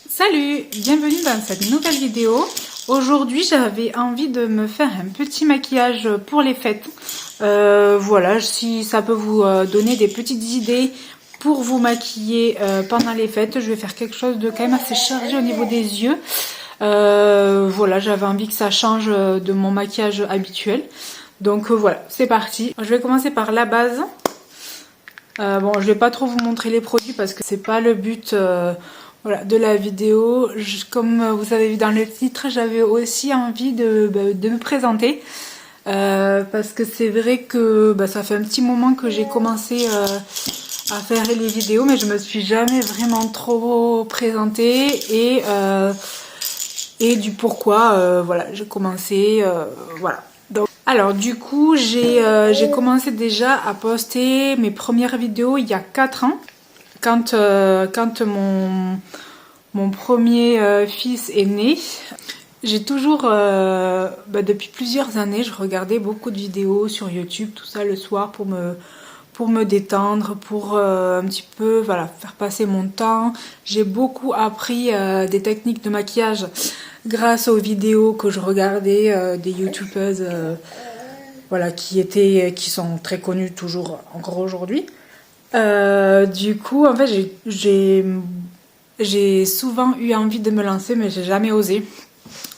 Salut, bienvenue dans cette nouvelle vidéo. Aujourd'hui j'avais envie de me faire un petit maquillage pour les fêtes. Voilà, si ça peut vous donner des petites idées pour vous maquiller pendant les fêtes. Je vais faire quelque chose de quand même assez chargé au niveau des yeux. Voilà, j'avais envie que ça change de mon maquillage habituel. Donc voilà, c'est parti. Je vais commencer par la base. Bon, je vais pas trop vous montrer les produits parce que c'est pas le but voilà, de la vidéo. Comme vous avez vu dans le titre, j'avais aussi envie de me présenter. Parce que c'est vrai que ça fait un petit moment que j'ai commencé à faire les vidéos, mais je me suis jamais vraiment trop présentée et du pourquoi voilà, j'ai commencé voilà. Donc, alors du coup j'ai commencé déjà à poster mes premières vidéos il y a 4 ans quand mon premier fils est né. J'ai toujours, depuis plusieurs années, je regardais beaucoup de vidéos sur YouTube, tout ça le soir pour me détendre, pour un petit peu voilà, faire passer mon temps. J'ai beaucoup appris des techniques de maquillage grâce aux vidéos que je regardais des youtubeuses voilà, qui sont très connues toujours encore aujourd'hui. Du coup, en fait, j'ai souvent eu envie de me lancer, mais j'ai jamais osé.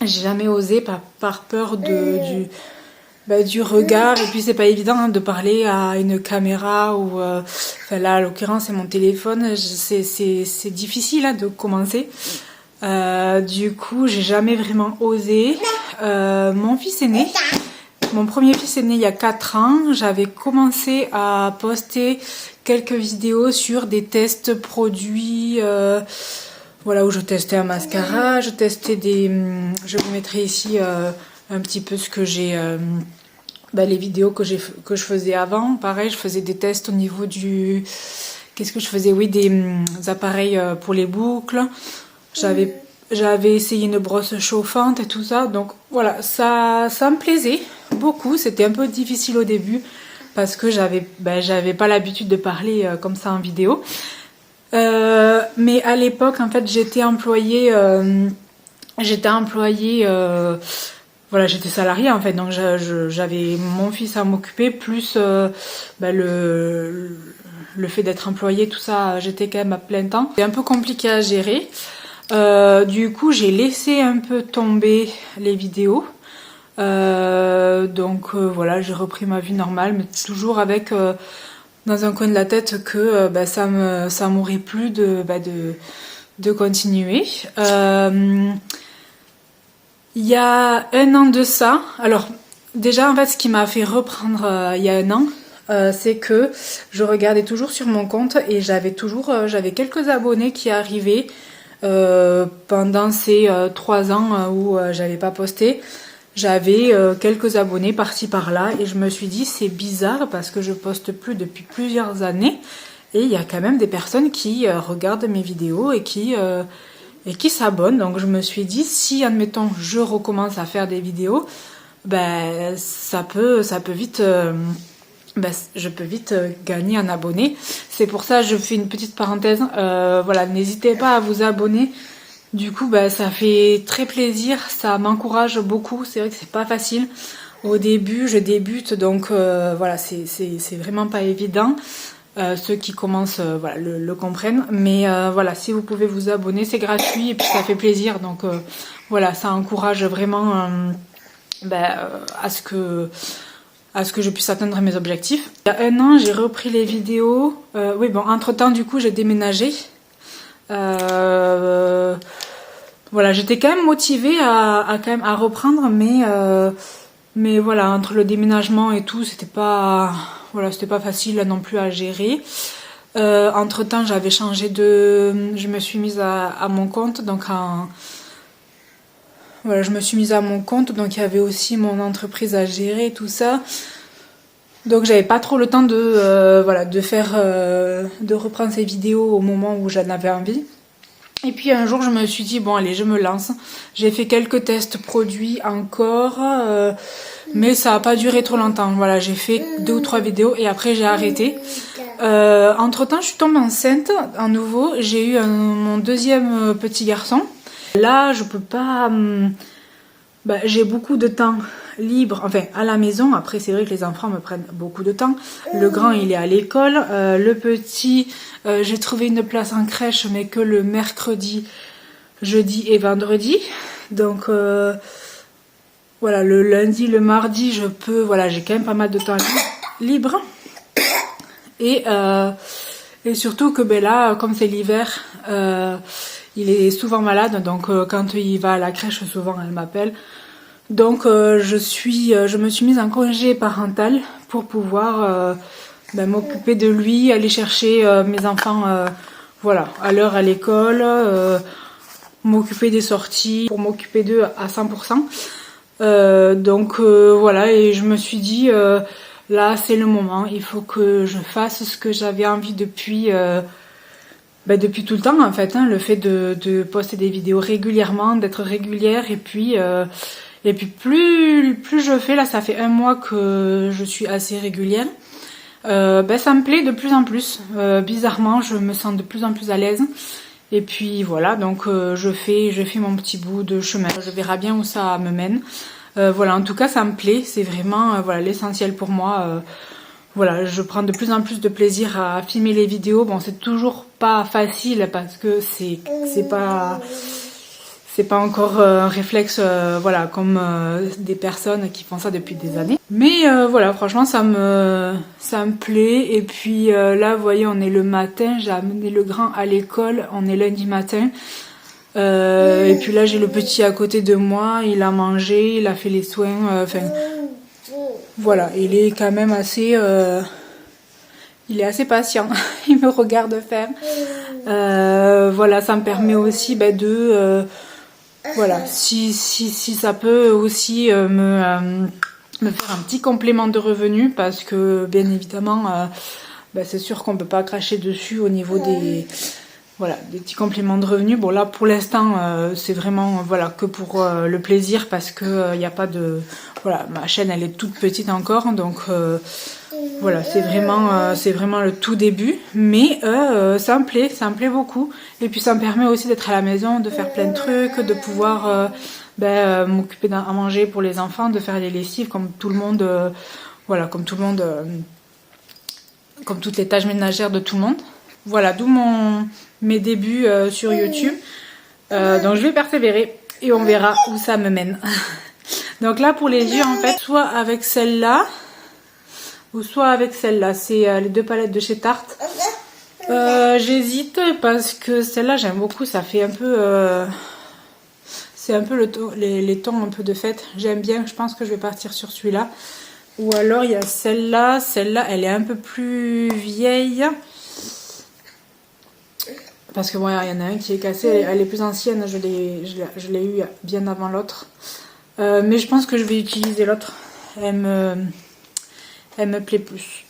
J'ai jamais osé par peur du regard, et puis c'est pas évident de parler à une caméra ou enfin là en l'occurrence c'est mon téléphone, c'est difficile de commencer. Du coup j'ai jamais vraiment osé. Mon fils est né, mon premier fils est né il y a 4 ans. J'avais commencé à poster quelques vidéos sur des tests produits. Voilà, où je testais un mascara, je testais je vous mettrai ici un petit peu ce que j'ai, les vidéos que je faisais avant. Pareil, je faisais des tests au niveau qu'est-ce que je faisais? Oui, des appareils pour les boucles. J'avais essayé une brosse chauffante et tout ça. Donc voilà, ça me plaisait beaucoup. C'était un peu difficile au début parce que j'avais pas l'habitude de parler comme ça en vidéo. Mais à l'époque, en fait, j'étais employée, voilà, j'étais salariée en fait, donc j'avais mon fils à m'occuper, plus le fait d'être employée, tout ça, j'étais quand même à plein temps. C'est un peu compliqué à gérer. Du coup, j'ai laissé un peu tomber les vidéos. Donc voilà, j'ai repris ma vie normale, mais toujours avec dans un coin de la tête que ça m'aurait plu de continuer. Il y a 1 an de ça, alors déjà en fait ce qui m'a fait reprendre il y a 1 an, c'est que je regardais toujours sur mon compte et j'avais quelques abonnés qui arrivaient pendant ces 3 ans où j'avais pas posté. J'avais quelques abonnés par-ci par-là et je me suis dit c'est bizarre parce que je poste plus depuis plusieurs années et il y a quand même des personnes qui regardent mes vidéos et qui s'abonnent. Donc je me suis dit si admettons je recommence à faire des vidéos, ça peut vite je peux vite gagner un abonné. C'est pour ça je fais une petite parenthèse. Voilà, n'hésitez pas à vous abonner. Du coup, ça fait très plaisir, ça m'encourage beaucoup. C'est vrai que c'est pas facile. Au début, je débute, donc voilà, c'est vraiment pas évident. Ceux qui commencent, voilà, le comprennent. Mais voilà, si vous pouvez vous abonner, c'est gratuit et puis ça fait plaisir. Donc voilà, ça encourage vraiment à ce que je puisse atteindre mes objectifs. Il y a 1 an, j'ai repris les vidéos. Oui, bon, entre-temps, du coup, j'ai déménagé. Voilà, j'étais quand même motivée à reprendre, mais voilà, entre le déménagement et tout, c'était pas facile non plus à gérer. Entre temps, je me suis mise à mon compte, donc voilà, je me suis mise à mon compte, donc il y avait aussi mon entreprise à gérer, tout ça. Donc j'avais pas trop le temps de reprendre ces vidéos au moment où j'en avais envie. Et puis un jour je me suis dit bon allez je me lance. J'ai fait quelques tests produits encore, mais ça n'a pas duré trop longtemps. Voilà, j'ai fait 2 ou 3 vidéos et après j'ai arrêté. Entre temps je suis tombée enceinte à nouveau. J'ai eu mon deuxième petit garçon. Là je peux pas... j'ai beaucoup de temps libre, enfin à la maison. Après c'est vrai que les enfants me prennent beaucoup de temps. Le grand il est à l'école, le petit j'ai trouvé une place en crèche mais que le mercredi, jeudi et vendredi. Donc voilà, le lundi, le mardi je peux, voilà, j'ai quand même pas mal de temps libre. Et surtout que là comme c'est l'hiver, il est souvent malade, donc quand il va à la crèche souvent elle m'appelle. Donc je me suis mise en congé parental pour pouvoir m'occuper de lui, aller chercher mes enfants voilà, à l'heure à l'école, m'occuper des sorties, pour m'occuper d'eux à 100%. Voilà, et je me suis dit là c'est le moment, il faut que je fasse ce que j'avais envie depuis tout le temps en fait, hein, le fait de poster des vidéos régulièrement, d'être régulière et puis plus je fais, là ça fait 1 mois que je suis assez régulière, ça me plaît de plus en plus, bizarrement je me sens de plus en plus à l'aise. Et puis voilà, donc je fais mon petit bout de chemin, je verrai bien où ça me mène. Voilà, en tout cas ça me plaît, c'est vraiment voilà, l'essentiel pour moi. Voilà, je prends de plus en plus de plaisir à filmer les vidéos. Bon, c'est toujours pas facile parce que c'est pas encore un réflexe voilà, comme des personnes qui font ça depuis des années. Mais voilà, franchement ça me plaît. Et puis là vous voyez, on est le matin, j'ai amené le grand à l'école, on est lundi matin. Et puis là j'ai le petit à côté de moi, il a mangé, il a fait les soins, voilà, il est quand même assez il est assez patient. Il me regarde faire. Voilà, ça me permet aussi de voilà, si ça peut aussi me faire un petit complément de revenu, parce que bien évidemment c'est sûr qu'on peut pas cracher dessus au niveau des voilà, des petits compléments de revenus. Bon là pour l'instant c'est vraiment voilà, que pour le plaisir, parce que y a pas de voilà, ma chaîne elle est toute petite encore, donc voilà, c'est vraiment le tout début, mais ça me plaît beaucoup. Et puis ça me permet aussi d'être à la maison, de faire plein de trucs, de pouvoir m'occuper à manger pour les enfants, de faire les lessives comme tout le monde, voilà, comme tout le monde, comme toutes les tâches ménagères de tout le monde. Voilà, d'où mes débuts sur YouTube. Donc je vais persévérer et on verra où ça me mène. Donc là pour les yeux en fait, soit avec celle-là ou soit avec celle-là, c'est les 2 palettes de chez Tarte. J'hésite parce que celle-là j'aime beaucoup, ça fait un peu c'est un peu les tons un peu de fête, j'aime bien, je pense que je vais partir sur celui-là. Ou alors il y a celle-là elle est un peu plus vieille, parce que bon, il y en a un qui est cassé, elle est plus ancienne, je l'ai eu bien avant l'autre. Mais je pense que je vais utiliser l'autre, elle me plaît plus.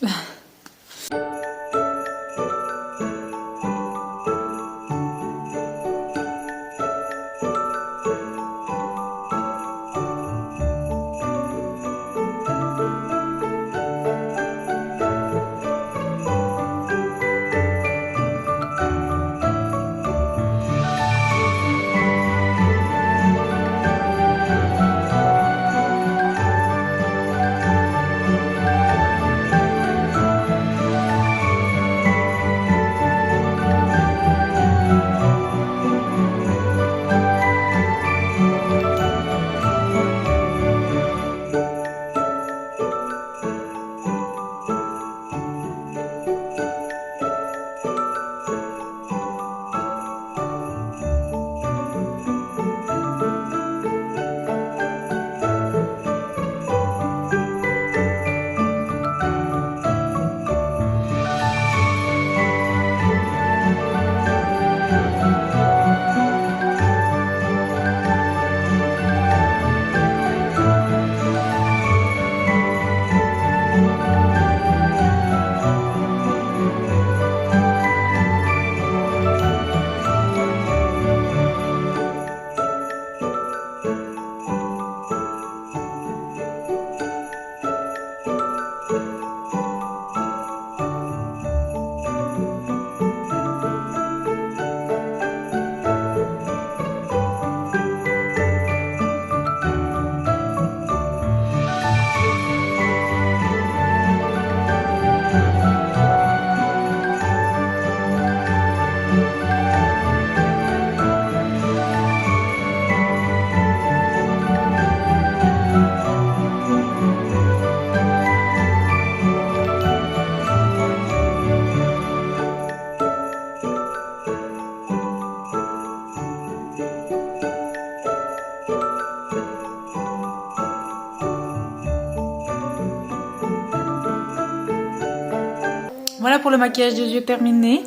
Voilà pour le maquillage des yeux terminé.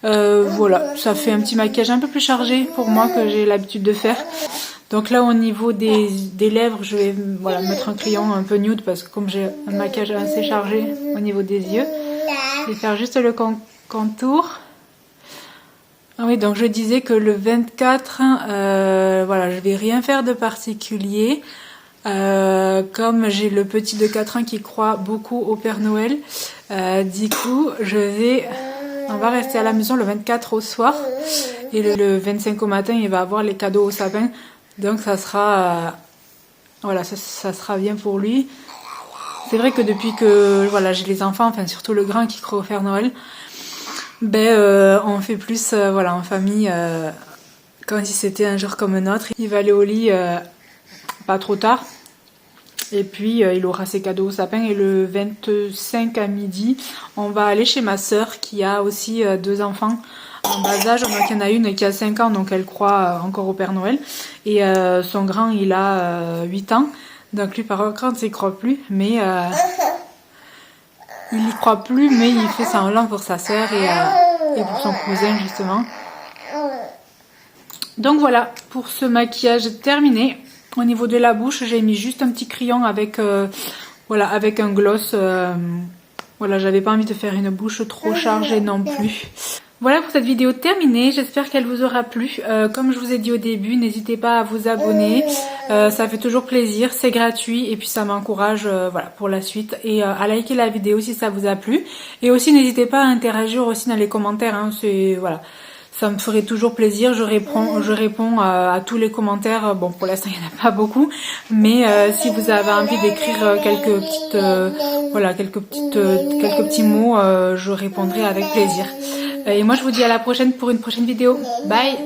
Voilà, ça fait un petit maquillage un peu plus chargé pour moi que j'ai l'habitude de faire. Donc là au niveau des lèvres, je vais voilà, mettre un crayon un peu nude parce que comme j'ai un maquillage assez chargé au niveau des yeux, je vais faire juste le contour. Ah oui, donc je disais que le 24, voilà, je vais rien faire de particulier. Comme j'ai le petit de 4 ans qui croit beaucoup au Père Noël, du coup on va rester à la maison le 24 au soir et le 25 au matin il va avoir les cadeaux au sapin, donc ça sera voilà, ça sera bien pour lui. C'est vrai que depuis que voilà, j'ai les enfants, enfin surtout le grand qui croit au Père Noël, on fait plus voilà, en famille, comme si c'était un jour comme un autre. Il va aller au lit pas trop tard. Et puis il aura ses cadeaux au sapin et le 25 à midi, on va aller chez ma sœur qui a aussi 2 enfants en bas âge. Donc il y en a une qui a 5 ans, donc elle croit encore au Père Noël. Et son grand, il a 8 ans. Donc lui par contre, il croit plus, mais il y croit plus, mais il fait semblant pour sa sœur et pour son cousin justement. Donc voilà, pour ce maquillage terminé. Au niveau de la bouche, j'ai mis juste un petit crayon avec, voilà, avec un gloss. Voilà, j'avais pas envie de faire une bouche trop chargée non plus. Voilà pour cette vidéo terminée, j'espère qu'elle vous aura plu. Comme je vous ai dit au début, n'hésitez pas à vous abonner, ça fait toujours plaisir, c'est gratuit et puis ça m'encourage voilà, pour la suite. Et à liker la vidéo si ça vous a plu. Et aussi n'hésitez pas à interagir aussi dans les commentaires, hein, voilà. Ça me ferait toujours plaisir, je réponds à tous les commentaires. Bon, pour l'instant, il n'y en a pas beaucoup, mais si vous avez envie d'écrire quelques petits mots, je répondrai avec plaisir. Et moi, je vous dis à la prochaine pour une prochaine vidéo. Bye!